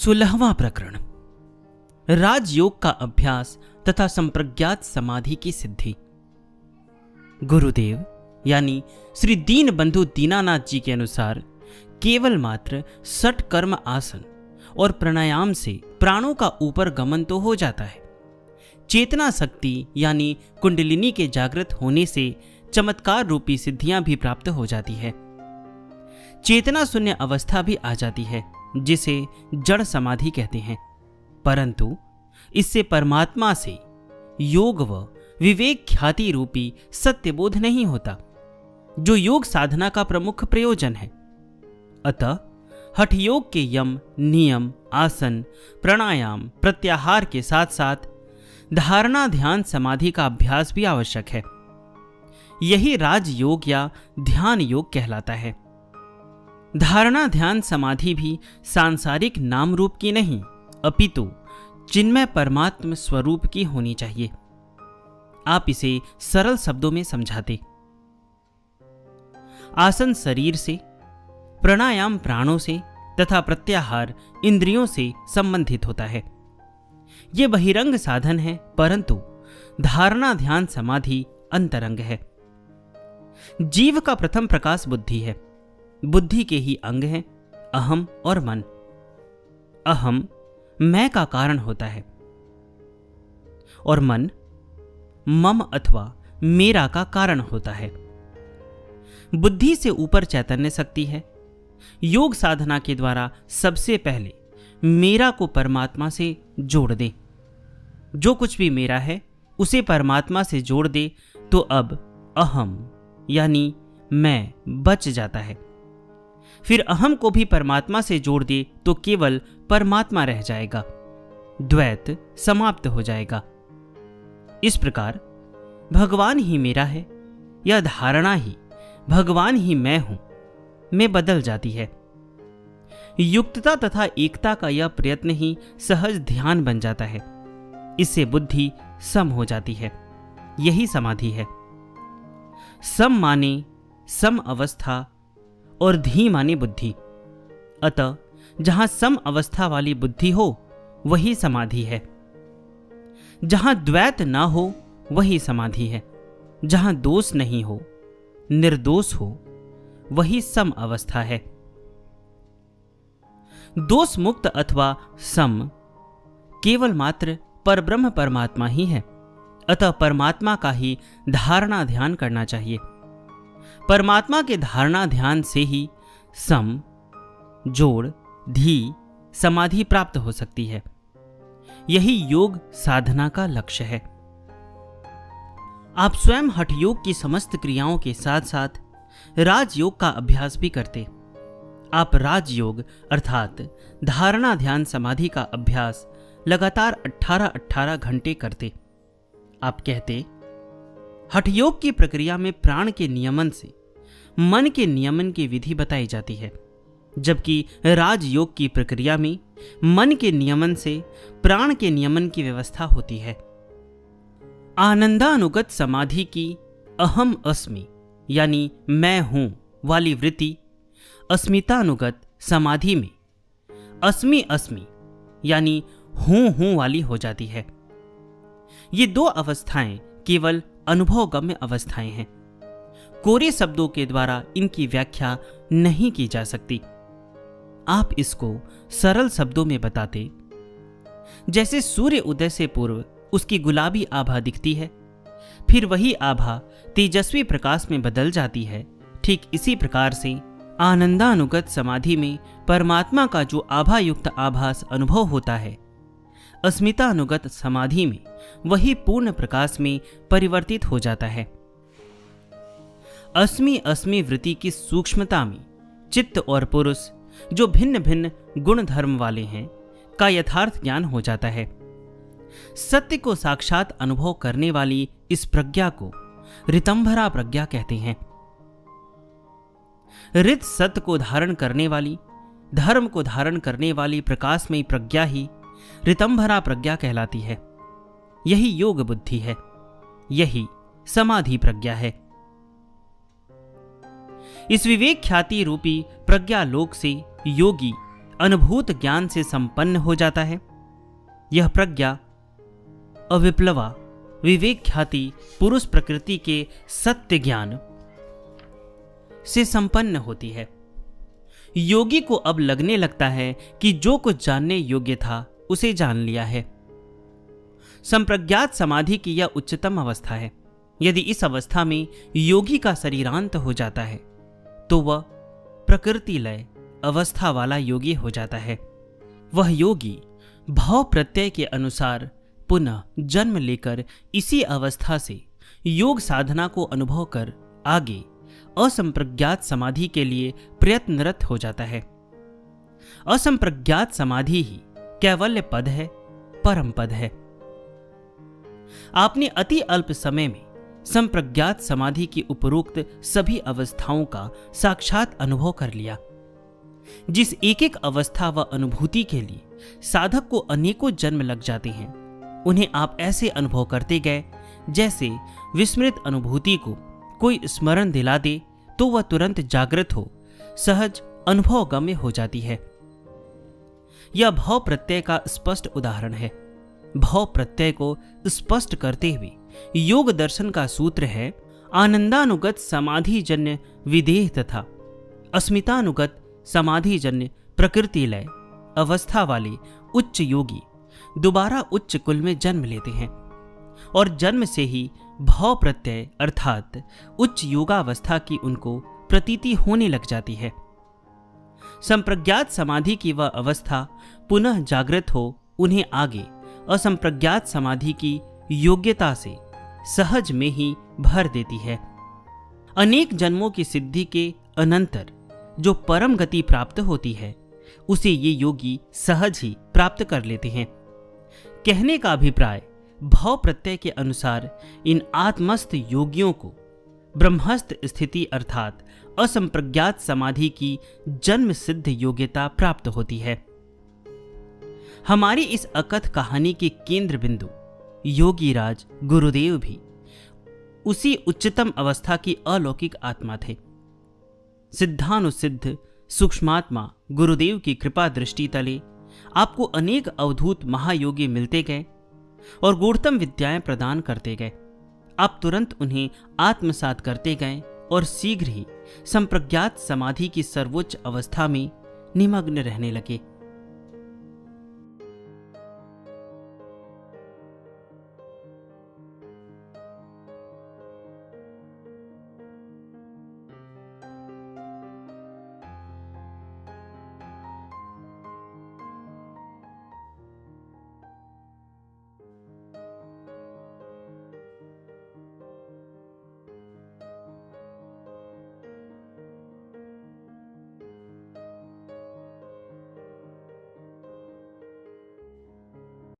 16वां प्रकरण राजयोग का अभ्यास तथा संप्रज्ञात समाधि की सिद्धि। गुरुदेव यानी श्री दीन बंधु दीनानाथ जी के अनुसार केवल मात्र सठ कर्म आसन और प्राणायाम से प्राणों का ऊपर गमन तो हो जाता है। चेतना शक्ति यानी कुंडलिनी के जागृत होने से चमत्कार रूपी सिद्धियां भी प्राप्त हो जाती है। चेतना शून्य अवस्था भी आ जाती है जिसे जड़ समाधि कहते हैं, परंतु इससे परमात्मा से योग व विवेक ख्याति रूपी सत्यबोध नहीं होता, जो योग साधना का प्रमुख प्रयोजन है। अतः हठ योग के यम नियम आसन प्राणायाम प्रत्याहार के साथ साथ धारणा ध्यान समाधि का अभ्यास भी आवश्यक है। यही राजयोग या ध्यान योग कहलाता है। धारणा ध्यान समाधि भी सांसारिक नाम रूप की नहीं अपितु चिन्मय परमात्म स्वरूप की होनी चाहिए। आप इसे सरल शब्दों में समझाते। आसन शरीर से, प्राणायाम प्राणों से तथा प्रत्याहार इंद्रियों से संबंधित होता है। यह बहिरंग साधन है, परंतु धारणा ध्यान समाधि अंतरंग है। जीव का प्रथम प्रकाश बुद्धि है। बुद्धि के ही अंग हैं अहम और मन। अहम मैं का कारण होता है और मन मम अथवा मेरा का कारण होता है। बुद्धि से ऊपर चैतन्य शक्ति है। योग साधना के द्वारा सबसे पहले मेरा को परमात्मा से जोड़ दे। जो कुछ भी मेरा है उसे परमात्मा से जोड़ दे तो अब अहम यानी मैं बच जाता है। फिर अहम को भी परमात्मा से जोड़ दे तो केवल परमात्मा रह जाएगा। द्वैत समाप्त हो जाएगा। इस प्रकार भगवान ही मेरा है, यह धारणा ही भगवान ही मैं हूं में बदल जाती है। युक्तता तथा एकता का यह प्रयत्न ही सहज ध्यान बन जाता है। इससे बुद्धि सम हो जाती है। यही समाधि है। सम माने सम अवस्था और धी माने बुद्धि। अतः जहां सम अवस्था वाली बुद्धि हो वही समाधि है। जहां द्वैत ना हो वही समाधि है। जहां दोष नहीं हो, निर्दोष हो, वही सम अवस्था है। दोष मुक्त अथवा सम केवल मात्र परब्रह्म परमात्मा ही है। अतः परमात्मा का ही धारणा ध्यान करना चाहिए। परमात्मा के धारणा ध्यान से ही सम जोड़ धी समाधि प्राप्त हो सकती है। यही योग साधना का लक्ष्य है। आप स्वयं हठ योग की समस्त क्रियाओं के साथ साथ राजयोग का अभ्यास भी करते। आप राजयोग अर्थात धारणा ध्यान समाधि का अभ्यास लगातार 18-18 घंटे करते। आप कहते, हठ योग की प्रक्रिया में प्राण के नियमन से मन के नियमन की विधि बताई जाती है, जबकि राजयोग की प्रक्रिया में मन के नियमन से प्राण के नियमन की व्यवस्था होती है। आनंदानुगत समाधि की अहम अस्मि यानी मैं हूं वाली वृत्ति अस्मितानुगत समाधि में अस्मि अस्मि यानी हूं वाली हो जाती है। ये दो अवस्थाएं केवल अनुभवगम्य अवस्थाएं हैं। कोरे शब्दों के द्वारा इनकी व्याख्या नहीं की जा सकती। आप इसको सरल शब्दों में बताते। जैसे सूर्य उदय से पूर्व उसकी गुलाबी आभा दिखती है, फिर वही आभा तेजस्वी प्रकाश में बदल जाती है, ठीक इसी प्रकार से आनंदानुगत समाधि में परमात्मा का जो आभा युक्त आभास अनुभव होता है, अस्मितानुगत समाधि में वही पूर्ण प्रकाश में परिवर्तित हो जाता है। अस्मि अस्मि वृत्ति की सूक्ष्मता में चित्त और पुरुष जो भिन्न भिन्न गुण धर्म वाले हैं का यथार्थ ज्ञान हो जाता है। सत्य को साक्षात अनुभव करने वाली इस प्रज्ञा को ऋतंभरा प्रज्ञा कहते हैं। ऋत सत्य को धारण करने वाली, धर्म को धारण करने वाली प्रकाशमयी प्रज्ञा ही ऋतंभरा प्रज्ञा कहलाती है। यही योग बुद्धि है। यही समाधि प्रज्ञा है। इस विवेक ख्याति रूपी प्रज्ञा लोक से योगी अनुभूत ज्ञान से संपन्न हो जाता है। यह प्रज्ञा अविप्लवा विवेक ख्याति पुरुष प्रकृति के सत्य ज्ञान से संपन्न होती है। योगी को अब लगने लगता है कि जो कुछ जानने योग्य था उसे जान लिया है। संप्रज्ञात समाधि की यह उच्चतम अवस्था है। यदि इस अवस्था में योगी का शरीरांत हो जाता है तो वह प्रकृति लय अवस्था वाला योगी हो जाता है। वह योगी भाव प्रत्यय के अनुसार पुनः जन्म लेकर इसी अवस्था से योग साधना को अनुभव कर आगे असंप्रज्ञात समाधि के लिए प्रयत्नरत हो जाता है। असंप्रज्ञात समाधि ही कैवल्य पद है, परम पद है। आपने अति अल्प समय में संप्रज्ञात समाधि की उपरोक्त सभी अवस्थाओं का साक्षात अनुभव कर लिया। जिस एक एक अवस्था व अनुभूति के लिए साधक को अनेकों जन्म लग जाते हैं, उन्हें आप ऐसे अनुभव करते गए जैसे विस्मृत अनुभूति को कोई स्मरण दिला दे तो वह तुरंत जागृत हो सहज अनुभव गम्य हो जाती है। यह भाव प्रत्यय का स्पष्ट उदाहरण है। भाव प्रत्यय को स्पष्ट करते हुए योग दर्शन का सूत्र है, आनंदानुगत समाधिजन्य विदेह तथा अस्मितानुगत समाधिजन्य प्रकृति लय अवस्था वाले उच्च योगी दोबारा उच्च कुल में जन्म लेते हैं और जन्म से ही भाव प्रत्यय अर्थात उच्च योगावस्था की उनको प्रतीति होने लग जाती है। संप्रज्ञात समाधि की वह अवस्था पुनः जागृत हो उन्हें आगे असंप्रज्ञात समाधि की योग्यता से सहज में ही भर देती है। अनेक जन्मों की सिद्धि के अनंतर जो परम गति प्राप्त होती है उसे ये योगी सहज ही प्राप्त कर लेते हैं। कहने का अभिप्राय भाव प्रत्यय के अनुसार इन आत्मस्थ योगियों को ब्रह्मस्थ स्थिति अर्थात असंप्रज्ञात समाधि की जन्म सिद्ध योग्यता प्राप्त होती है। हमारी इस अकथ कहानी के केंद्र बिंदु योगीराज गुरुदेव भी उसी उच्चतम अवस्था की अलौकिक आत्मा थे। सिद्धानुसिद्ध सूक्ष्मात्मा गुरुदेव की कृपा दृष्टि तले आपको अनेक अवधूत महायोगी मिलते गए और गूढ़तम विद्याएं प्रदान करते गए। आप तुरंत उन्हें आत्मसात करते गए और शीघ्र ही संप्रज्ञात समाधि की सर्वोच्च अवस्था में निमग्न रहने लगे।